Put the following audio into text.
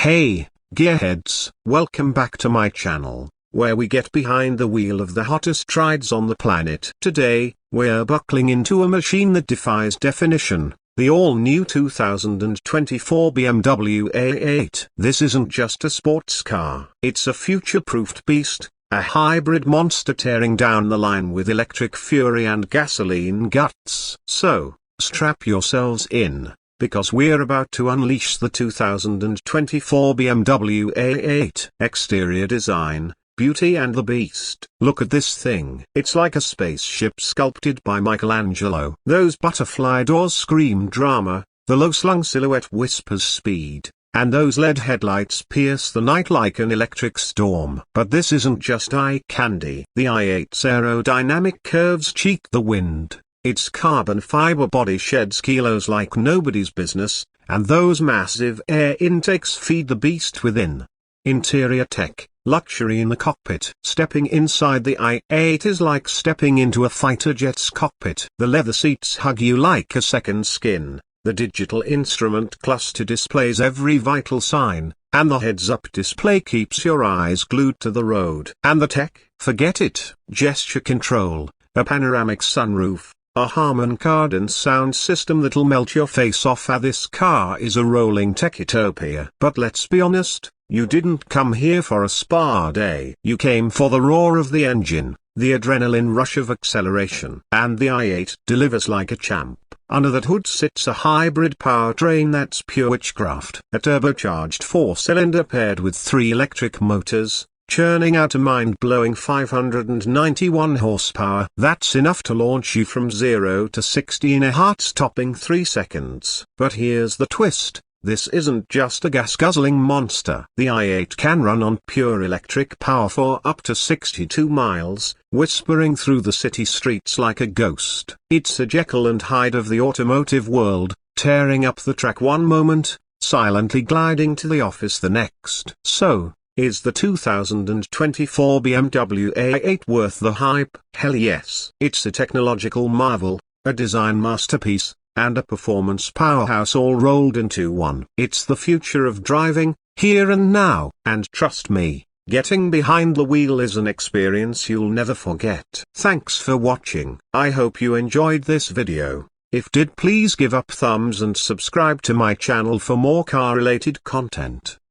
Hey, gearheads, welcome back to my channel, where we get behind the wheel of the hottest rides on the planet. Today, we're buckling into a machine that defies definition, the all-new 2024 BMW A8. This isn't just a sports car, it's a future-proofed beast, a hybrid monster tearing down the line with electric fury and gasoline guts. So, strap yourselves in, because we're about to unleash the 2024 BMW A8. Exterior design, beauty and the beast. Look at this thing. It's like a spaceship sculpted by Michelangelo. Those butterfly doors scream drama, the low-slung silhouette whispers speed, and those LED headlights pierce the night like an electric storm. But this isn't just eye candy. The i8's aerodynamic curves cheek the wind. Its carbon fiber body sheds kilos like nobody's business, and those massive air intakes feed the beast within. Interior tech, luxury in the cockpit. Stepping inside the i8 is like stepping into a fighter jet's cockpit. The leather seats hug you like a second skin, the digital instrument cluster displays every vital sign, and the heads-up display keeps your eyes glued to the road. And the tech? Forget it. Gesture control, a panoramic sunroof, a Harman Kardon sound system that'll melt your face off. This car is a rolling tech-utopia. But let's be honest, you didn't come here for a spa day. You came for the roar of the engine, the adrenaline rush of acceleration. And the i8 delivers like a champ. Under that hood sits a hybrid powertrain that's pure witchcraft. A turbocharged 4-cylinder paired with 3 electric motors, churning out a mind-blowing 591 horsepower. That's enough to launch you from 0 to 60 in a heart-stopping 3 seconds. But here's the twist. This isn't just a gas-guzzling monster. The i8 can run on pure electric power for up to 62 miles, whispering through the city streets like a ghost. It's a Jekyll and Hyde of the automotive world, tearing up the track one moment, silently gliding to the office the next. So, is the 2024 BMW A8 worth the hype? Hell yes. It's a technological marvel, a design masterpiece, and a performance powerhouse all rolled into one. It's the future of driving, here and now. And trust me, getting behind the wheel is an experience you'll never forget. Thanks for watching. I hope you enjoyed this video. If did, please give up thumbs and subscribe to my channel for more car-related content.